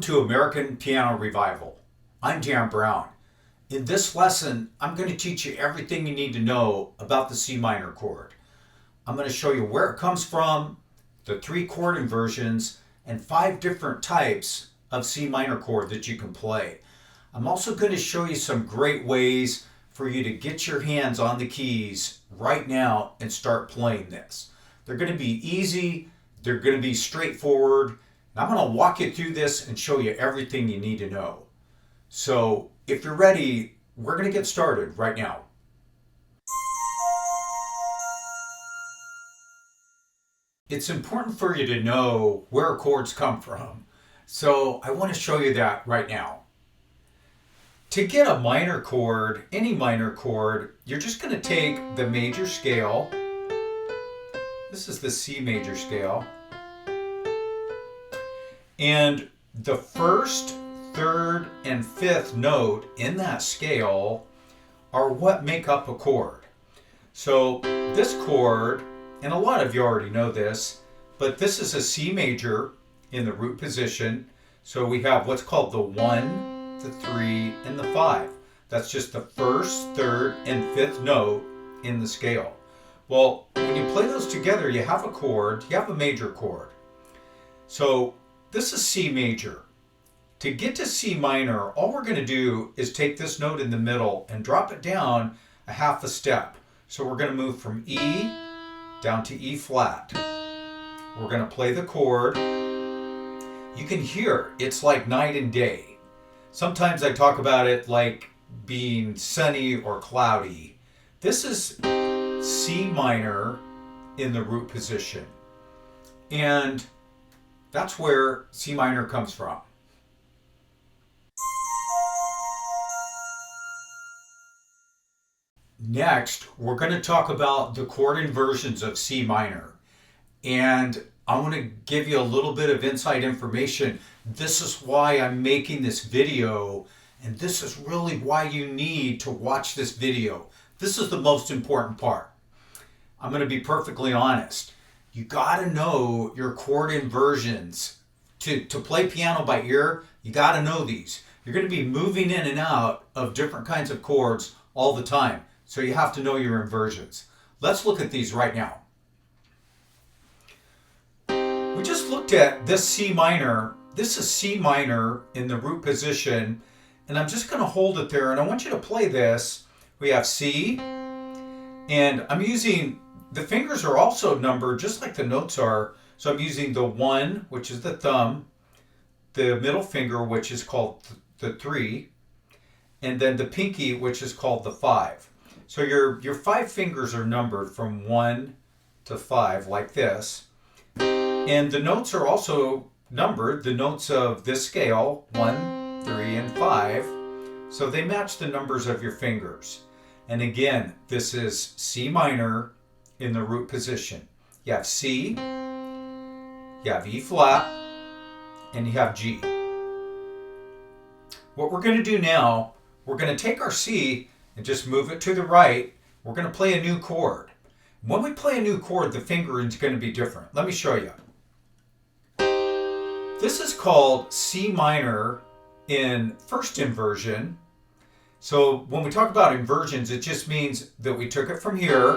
to American Piano Revival. I'm Dan Brown. In this lesson, I'm going to teach you everything you need to know about the C minor chord. I'm going to show you where it comes from, the 3 chord inversions, and 5 different types of C minor chord that you can play. I'm also going to show you some great ways for you to get your hands on the keys right now and start playing this. They're going to be easy, they're going to be straightforward, and I'm going to walk you through this and show you everything you need to know. So if you're ready, we're going to get started right now. It's important for you to know where chords come from. So I want to show you that right now. To get a minor chord, any minor chord, you're just going to take the major scale. This is the C major scale. And the first, third, and fifth note in that scale are what make up a chord. So this chord, and a lot of you already know this, but this is a C major in the root position. So we have what's called the 1, the 3, and the 5. That's just the first, third, and fifth note in the scale. Well, when you play those together, you have a chord, you have a major chord. So this is C major. To get to C minor, all we're going to do is take this note in the middle and drop it down a half a step. So we're going to move from E down to E flat. We're going to play the chord. You can hear it's like night and day. Sometimes I talk about it like being sunny or cloudy. This is C minor in the root position. And that's where C minor comes from. Next, we're going to talk about the chord inversions of C minor. And I want to give you a little bit of inside information. This is why I'm making this video, and this is really why you need to watch this video. This is the most important part. I'm going to be perfectly honest. You got to know your chord inversions. To play piano by ear, you got to know these. You're going to be moving in and out of different kinds of chords all the time. So you have to know your inversions. Let's look at these right now. We just looked at this C minor. This is C minor in the root position. And I'm just going to hold it there. And I want you to play this. We have C. And I'm using, the fingers are also numbered just like the notes are. So I'm using the 1, which is the thumb, the middle finger, which is called the 3, and then the pinky, which is called the 5. So your 5 fingers are numbered from 1 to 5 like this. And the notes are also numbered, the notes of this scale, 1, 3, and 5. So they match the numbers of your fingers. And again, this is C minor in the root position. You have C, you have E flat, and you have G. What we're going to do now, we're going to take our C and just move it to the right. We're going to play a new chord. When we play a new chord, the fingering is going to be different. Let me show you. This is called C minor in first inversion. So when we talk about inversions, it just means that we took it from here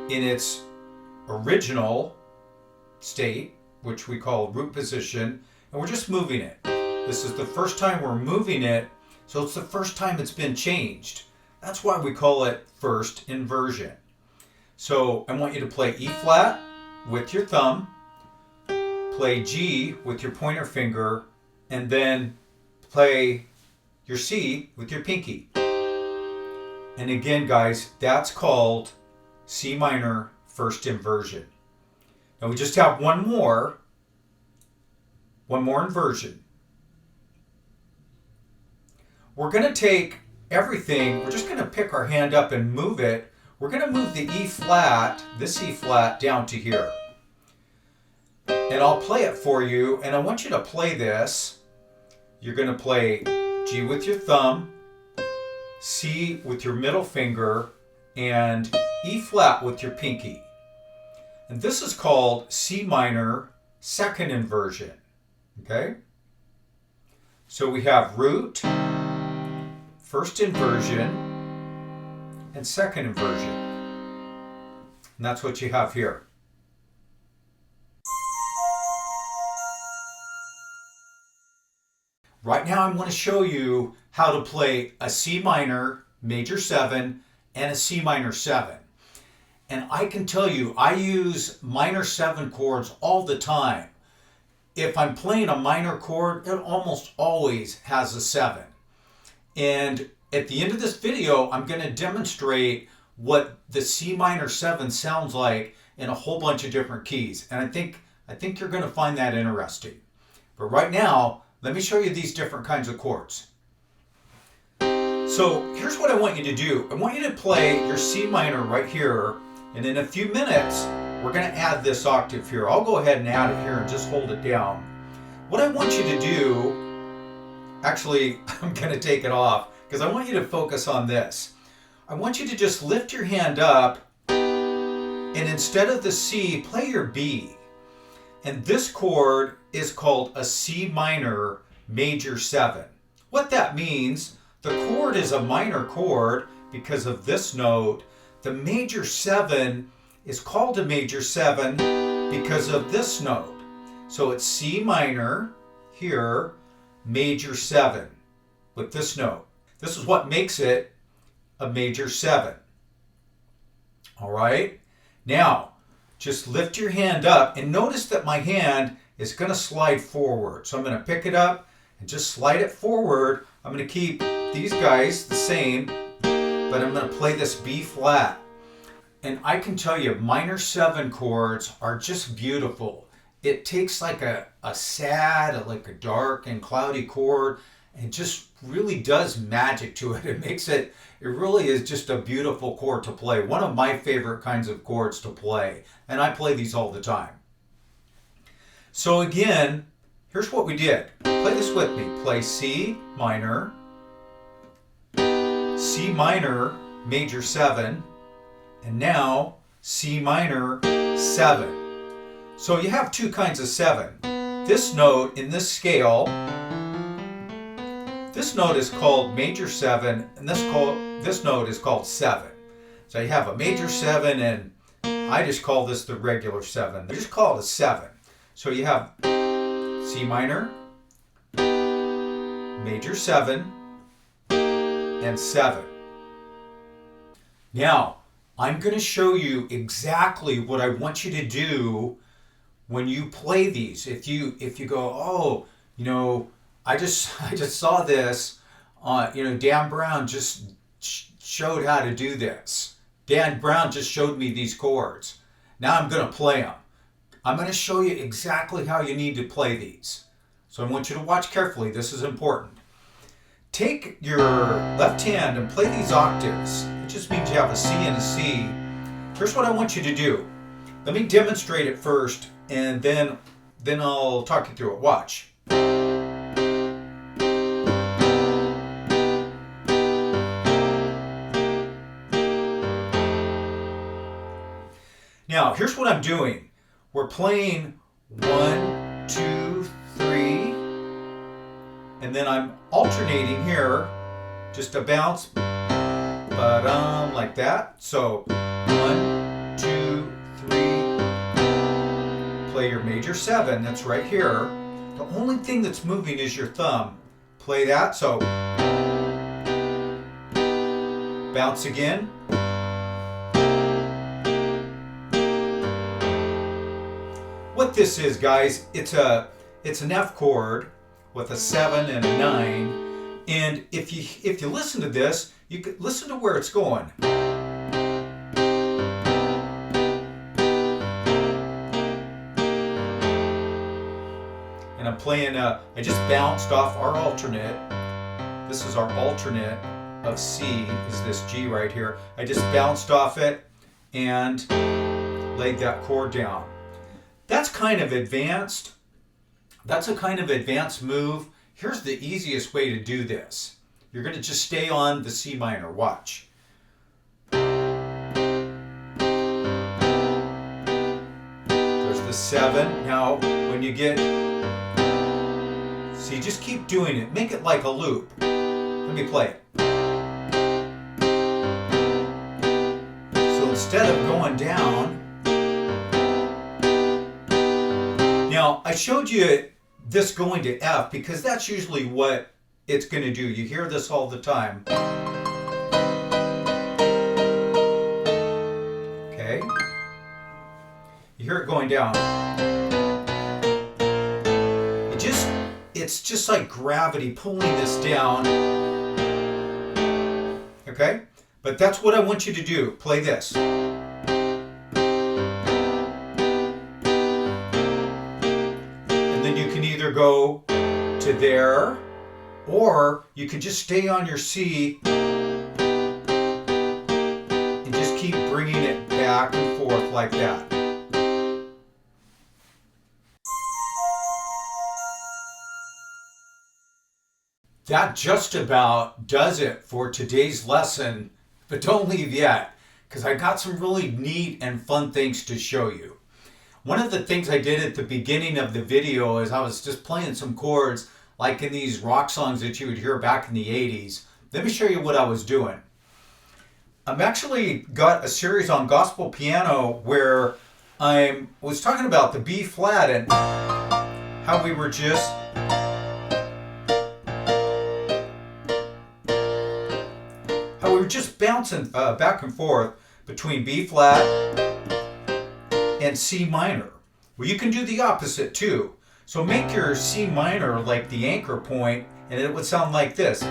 in its original state, which we call root position, and we're just moving it. This is the first time we're moving it, so it's the first time it's been changed. That's why we call it first inversion. So I want you to play E flat with your thumb, play G with your pointer finger, and then play your C with your pinky. And again, guys, that's called C minor first inversion. Now we just have one more inversion. We're going to take everything, we're just going to pick our hand up and move it. We're going to move the E flat, this E flat, down to here. And I'll play it for you, and I want you to play this. You're going to play G with your thumb, C with your middle finger, and E flat with your pinky. And this is called C minor second inversion. Okay? So we have root, first inversion, and second inversion. And that's what you have here. Right now I'm going to show you how to play a C minor major 7 and a C minor 7. And I can tell you, I use minor 7 chords all the time. If I'm playing a minor chord, it almost always has a 7. And at the end of this video, I'm going to demonstrate what the C minor 7 sounds like in a whole bunch of different keys. And I think you're going to find that interesting. But right now, let me show you these different kinds of chords. So here's what I want you to do. I want you to play your C minor right here, and in a few minutes, we're going to add this octave here. I'll go ahead and add it here and just hold it down. What I want you to do, actually, I'm going to take it off because I want you to focus on this. I want you to just lift your hand up, and instead of the C, play your B. And this chord is called a C minor major 7. What that means, the chord is a minor chord because of this note. The major 7 is called a major 7 because of this note. So it's C minor here, major 7 with this note. This is what makes it a major 7. All right? Now, just lift your hand up and notice that my hand is going to slide forward. So I'm going to pick it up and just slide it forward. I'm going to keep these guys the same, but I'm going to play this B flat. And I can tell you, minor 7 chords are just beautiful. It takes like a sad, like a dark and cloudy chord, and just really does magic to it. It makes it really is just a beautiful chord to play. One of my favorite kinds of chords to play. And I play these all the time. So again, here's what we did. Play this with me. Play C minor, C minor, major 7, and now C minor 7. So you have two kinds of 7. This note in this scale, this note is called major 7, and this note is called 7. So you have a major 7, and I just call this the regular 7. I just call it a 7. So you have C minor, major 7, and 7. Now, I'm going to show you exactly what I want you to do when you play these. If you go, oh, you know, I just saw this. Dan Brown just showed how to do this. Dan Brown just showed me these chords. Now I'm going to play them. I'm going to show you exactly how you need to play these. So I want you to watch carefully. This is important. Take your left hand and play these octaves. It just means you have a C and a C. Here's what I want you to do. Let me demonstrate it first, and then I'll talk you through it. Watch. Now, here's what I'm doing. We're playing 1, 2, 3, and then I'm alternating here, just a bounce, ba-dum, like that. So 1, 2, 3. Play your major 7. That's right here. The only thing that's moving is your thumb. Play that. So bounce again. What this is, guys, it's an F chord with a 7 and a 9, and if you listen to this, you could listen to where it's going. And I'm playing. I just bounced off our alternate. This is our alternate of C. Is this G right here? I just bounced off it and laid that chord down. That's kind of advanced. That's a kind of advanced move. Here's the easiest way to do this. You're going to just stay on the C minor. Watch. There's the 7. Now, when you get So you just keep doing it. Make it like a loop. Let me play it. So instead of going down, now I showed you this going to F because that's usually what it's going to do. You hear this all the time. Okay. You hear it going down. It's just like gravity pulling this down. Okay? But that's what I want you to do. Play this. And then you can either go to there, or you can just stay on your C and just keep bringing it back and forth like that. That just about does it for today's lesson, but don't leave yet, because I got some really neat and fun things to show you. One of the things I did at the beginning of the video is I was just playing some chords like in these rock songs that you would hear back in the 80s. Let me show you what I was doing. I've actually got a series on gospel piano where I was talking about the B flat and how we were just bouncing back and forth between B flat and C minor. Well, you can do the opposite too. So make your C minor like the anchor point, and it would sound like this.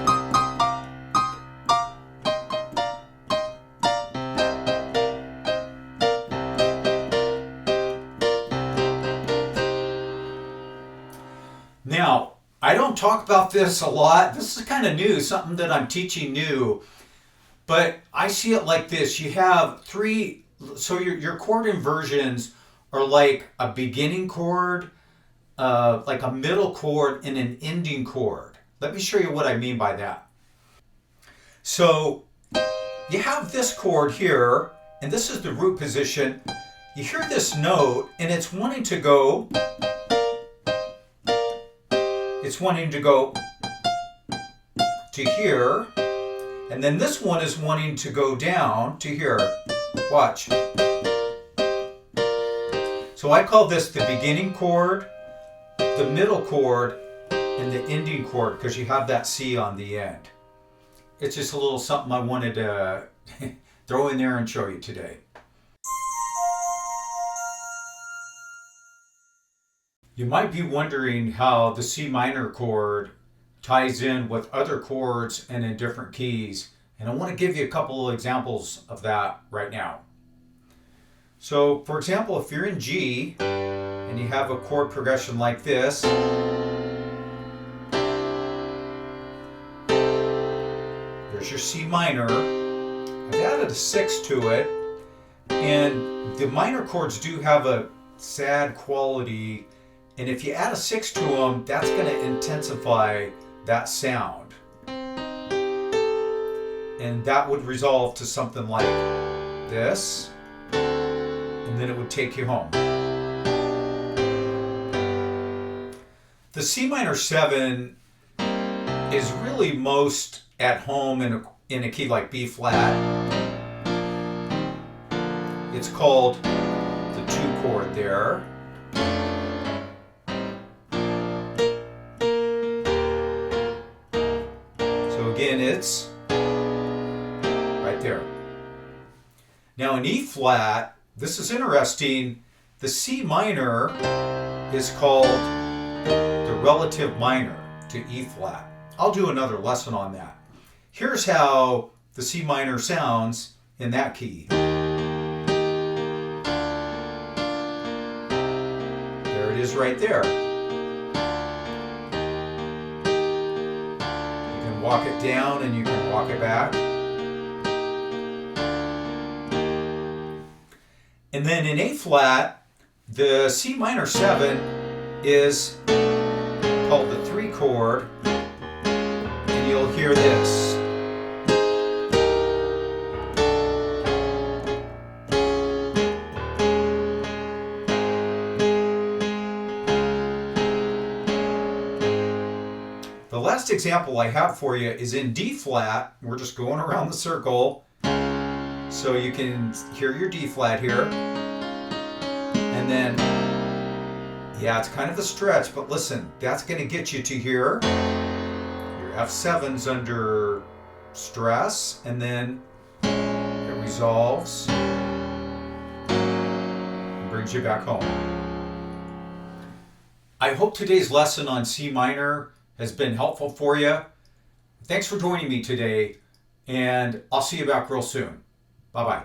Now, I don't talk about this a lot. This is kind of new, something that I'm teaching new. But I see it like this. You have three, so your chord inversions are like a beginning chord, like a middle chord, and an ending chord. Let me show you what I mean by that. So you have this chord here, and this is the root position. You hear this note, and it's wanting to go to here. And then this one is wanting to go down to here. Watch. So I call this the beginning chord, the middle chord, and the ending chord because you have that C on the end. It's just a little something I wanted to throw in there and show you today. You might be wondering how the C minor chord ties in with other chords and in different keys. And I want to give you a couple of examples of that right now. So, for example, if you're in G and you have a chord progression like this, there's your C minor. I've added a 6 to it, and the minor chords do have a sad quality, and if you add a 6 to them, that's going to intensify that sound, and that would resolve to something like this, and then it would take you home. The C minor 7 is really most at home in a key like B flat. It's called the 2 chord there. Again, it's right there. Now in E flat, this is interesting. The C minor is called the relative minor to E flat. I'll do another lesson on that. Here's how the C minor sounds in that key. There it is right there. Walk it down and you can walk it back. And then in A flat, the C minor 7 is called the 3 chord, and you'll hear this. last example I have for you is in D flat. We're just going around the circle. So you can hear your D flat here. And then, yeah, it's kind of a stretch, but listen, that's going to get you to here. Your F7's under stress, and then it resolves and brings you back home. I hope today's lesson on C minor has been helpful for you. Thanks for joining me today, and I'll see you back real soon. Bye-bye.